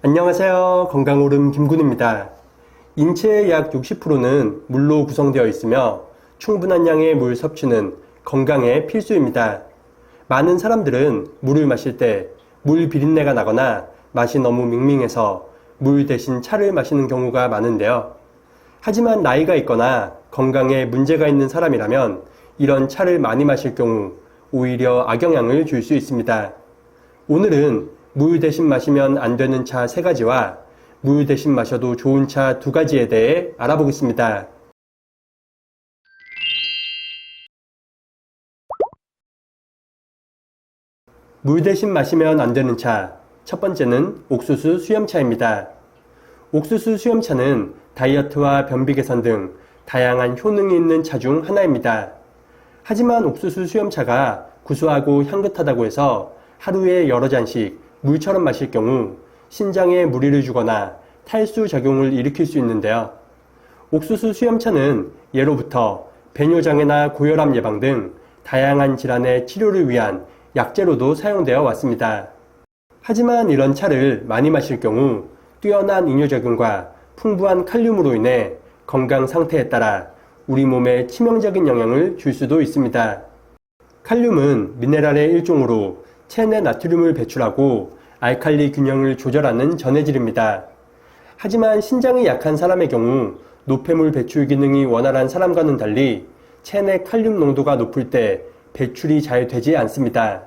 안녕하세요. 건강오름 김군입니다. 인체의 약 60%는 물로 구성되어 있으며 충분한 양의 물 섭취는 건강에 필수입니다. 많은 사람들은 물을 마실 때 물 비린내가 나거나 맛이 너무 밍밍해서 물 대신 차를 마시는 경우가 많은데요. 하지만 나이가 있거나 건강에 문제가 있는 사람이라면 이런 차를 많이 마실 경우 오히려 악영향을 줄 수 있습니다. 오늘은 물 대신 마시면 안 되는 차 3가지와 물 대신 마셔도 좋은 차 2가지에 대해 알아보겠습니다. 물 대신 마시면 안 되는 차. 첫 번째는 옥수수 수염차입니다. 옥수수 수염차는 다이어트와 변비 개선 등 다양한 효능이 있는 차 중 하나입니다. 하지만 옥수수 수염차가 구수하고 향긋하다고 해서 하루에 여러 잔씩 물처럼 마실 경우 신장에 무리를 주거나 탈수 작용을 일으킬 수 있는데요. 옥수수 수염차는 예로부터 배뇨장애나 고혈압 예방 등 다양한 질환의 치료를 위한 약재로도 사용되어 왔습니다. 하지만 이런 차를 많이 마실 경우 뛰어난 이뇨작용과 풍부한 칼륨으로 인해 건강 상태에 따라 우리 몸에 치명적인 영향을 줄 수도 있습니다. 칼륨은 미네랄의 일종으로 체내 나트륨을 배출하고 알칼리 균형을 조절하는 전해질입니다. 하지만 신장이 약한 사람의 경우 노폐물 배출 기능이 원활한 사람과는 달리 체내 칼륨 농도가 높을 때 배출이 잘 되지 않습니다.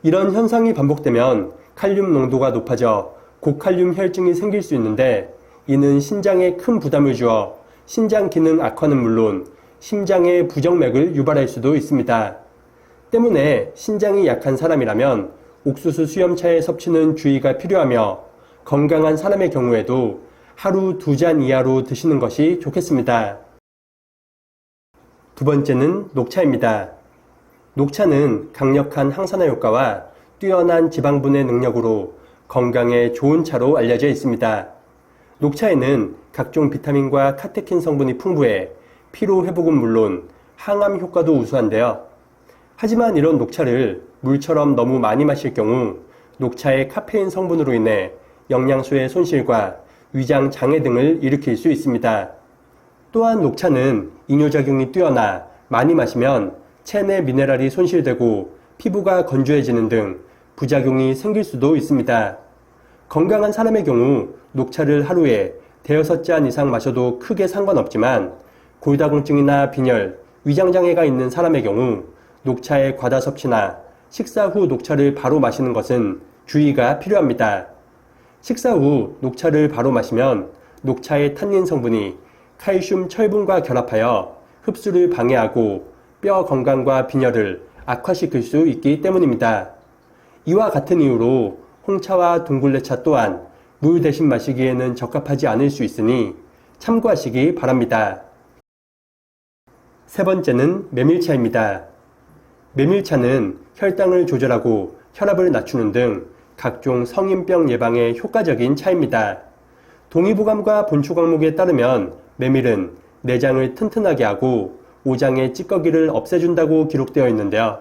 이런 현상이 반복되면 칼륨 농도가 높아져 고칼륨 혈증이 생길 수 있는데 이는 신장에 큰 부담을 주어 신장 기능 악화는 물론 심장의 부정맥을 유발할 수도 있습니다. 때문에 신장이 약한 사람이라면 옥수수 수염차의 섭취는 주의가 필요하며 건강한 사람의 경우에도 하루 2잔 이하로 드시는 것이 좋겠습니다. 두 번째는 녹차입니다. 녹차는 강력한 항산화 효과와 뛰어난 지방분해 능력으로 건강에 좋은 차로 알려져 있습니다. 녹차에는 각종 비타민과 카테킨 성분이 풍부해 피로 회복은 물론 항암 효과도 우수한데요. 하지만 이런 녹차를 물처럼 너무 많이 마실 경우 녹차의 카페인 성분으로 인해 영양소의 손실과 위장 장애 등을 일으킬 수 있습니다. 또한 녹차는 이뇨작용이 뛰어나 많이 마시면 체내 미네랄이 손실되고 피부가 건조해지는 등 부작용이 생길 수도 있습니다. 건강한 사람의 경우 녹차를 하루에 5잔 이상 마셔도 크게 상관없지만 골다공증이나 빈혈, 위장장애가 있는 사람의 경우 녹차의 과다 섭취나 식사 후 녹차를 바로 마시는 것은 주의가 필요합니다. 식사 후 녹차를 바로 마시면 녹차의 탄닌 성분이 칼슘 철분과 결합하여 흡수를 방해하고 뼈 건강과 빈혈을 악화시킬 수 있기 때문입니다. 이와 같은 이유로 홍차와 둥글레차 또한 물 대신 마시기에는 적합하지 않을 수 있으니 참고하시기 바랍니다. 세 번째는 메밀차입니다. 메밀차는 혈당을 조절하고 혈압을 낮추는 등 각종 성인병 예방에 효과적인 차입니다. 동의보감과 본초 과목에 따르면 메밀은 내장을 튼튼하게 하고 오장의 찌꺼기를 없애준다고 기록되어 있는데요.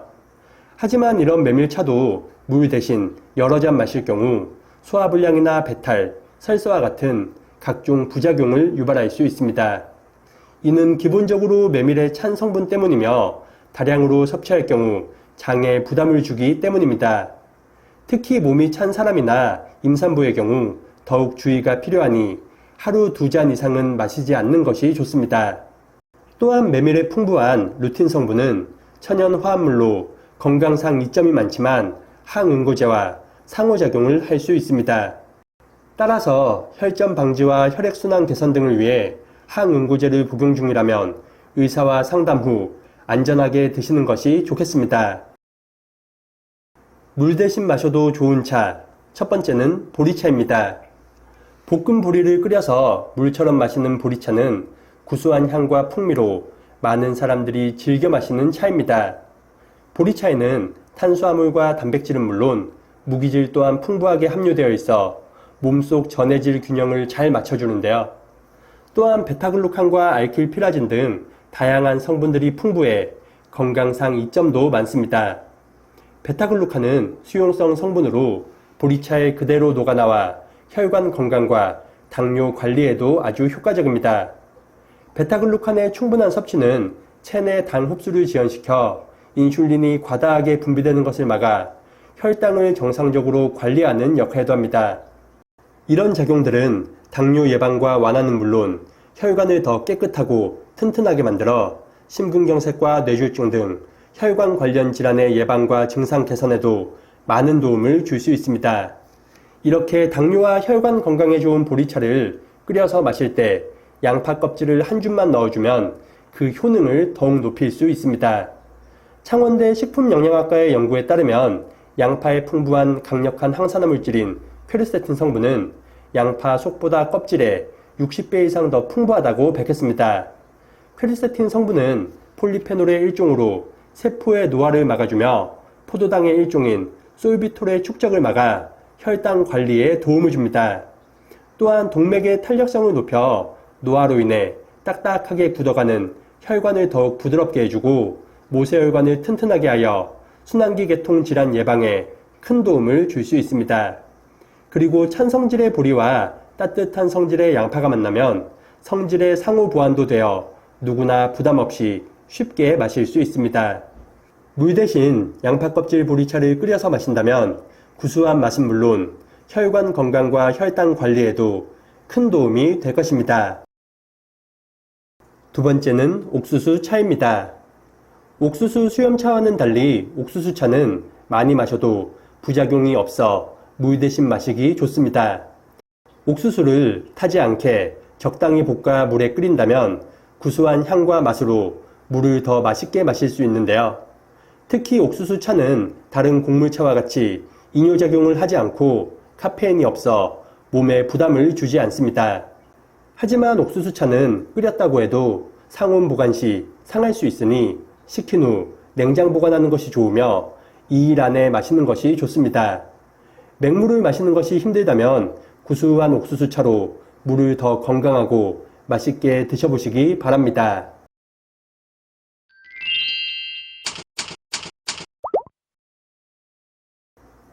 하지만 이런 메밀차도 물 대신 여러 잔 마실 경우 소화불량이나 배탈, 설사와 같은 각종 부작용을 유발할 수 있습니다. 이는 기본적으로 메밀의 찬 성분 때문이며 다량으로 섭취할 경우 장에 부담을 주기 때문입니다. 특히 몸이 찬 사람이나 임산부의 경우 더욱 주의가 필요하니 하루 2잔 이상은 마시지 않는 것이 좋습니다. 또한 메밀의 풍부한 루틴 성분은 천연 화합물로 건강상 이점이 많지만 항응고제와 상호작용을 할 수 있습니다. 따라서 혈전 방지와 혈액순환 개선 등을 위해 항응고제를 복용 중이라면 의사와 상담 후 안전하게 드시는 것이 좋겠습니다. 물 대신 마셔도 좋은 차. 첫 번째는 보리차입니다. 볶은 보리를 끓여서 물처럼 마시는 보리차는 구수한 향과 풍미로 많은 사람들이 즐겨 마시는 차입니다. 보리차에는 탄수화물과 단백질은 물론 무기질 또한 풍부하게 함유되어 있어 몸속 전해질 균형을 잘 맞춰주는데요. 또한 베타글루칸과 알킬피라진 등 다양한 성분들이 풍부해 건강상 이점도 많습니다. 베타글루칸은 수용성 성분으로 보리차에 그대로 녹아나와 혈관 건강과 당뇨 관리에도 아주 효과적입니다. 베타글루칸의 충분한 섭취는 체내 당 흡수를 지연시켜 인슐린이 과다하게 분비되는 것을 막아 혈당을 정상적으로 관리하는 역할도 합니다. 이런 작용들은 당뇨 예방과 완화는 물론 혈관을 더 깨끗하고 튼튼하게 만들어 심근경색과 뇌졸중 등 혈관 관련 질환의 예방과 증상 개선에도 많은 도움을 줄 수 있습니다. 이렇게 당뇨와 혈관 건강에 좋은 보리차를 끓여서 마실 때 양파 껍질을 한 줌만 넣어주면 그 효능을 더욱 높일 수 있습니다. 창원대 식품영양학과의 연구에 따르면 양파에 풍부한 강력한 항산화 물질인 퀘르세틴 성분은 양파 속보다 껍질에 60배 이상 더 풍부하다고 밝혔습니다. 퀘르세틴 성분은 폴리페놀의 일종으로 세포의 노화를 막아주며 포도당의 일종인 솔비톨의 축적을 막아 혈당 관리에 도움을 줍니다. 또한 동맥의 탄력성을 높여 노화로 인해 딱딱하게 굳어가는 혈관을 더욱 부드럽게 해주고 모세혈관을 튼튼하게 하여 순환기 계통 질환 예방에 큰 도움을 줄 수 있습니다. 그리고 찬 성질의 보리와 따뜻한 성질의 양파가 만나면 성질의 상호 보완도 되어 누구나 부담 없이 쉽게 마실 수 있습니다. 물 대신 양파 껍질 보리차를 끓여서 마신다면 구수한 맛은 물론 혈관 건강과 혈당 관리에도 큰 도움이 될 것입니다. 두 번째는 옥수수 차입니다. 옥수수 수염차와는 달리 옥수수차는 많이 마셔도 부작용이 없어 물 대신 마시기 좋습니다. 옥수수를 타지 않게 적당히 볶아 물에 끓인다면 구수한 향과 맛으로 물을 더 맛있게 마실 수 있는데요. 특히 옥수수차는 다른 곡물차와 같이 이뇨작용을 하지 않고 카페인이 없어 몸에 부담을 주지 않습니다. 하지만 옥수수차는 끓였다고 해도 상온 보관 시 상할 수 있으니 식힌 후 냉장 보관하는 것이 좋으며 2일 안에 마시는 것이 좋습니다. 맹물을 마시는 것이 힘들다면 구수한 옥수수차로 물을 더 건강하고 맛있게 드셔보시기 바랍니다.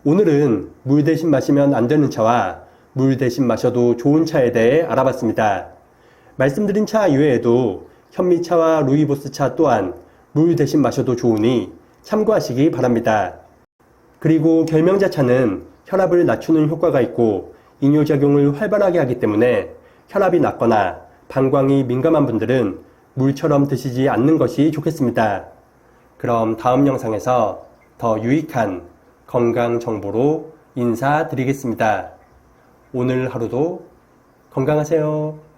오늘은 물 대신 마시면 안 되는 차와 물 대신 마셔도 좋은 차에 대해 알아봤습니다. 말씀드린 차 이외에도 현미차와 루이보스차 또한 물 대신 마셔도 좋으니 참고하시기 바랍니다. 그리고 결명자차는 혈압을 낮추는 효과가 있고 이뇨작용을 활발하게 하기 때문에 혈압이 낮거나 방광이 민감한 분들은 물처럼 드시지 않는 것이 좋겠습니다. 그럼 다음 영상에서 더 유익한 건강 정보로 인사드리겠습니다. 오늘 하루도 건강하세요.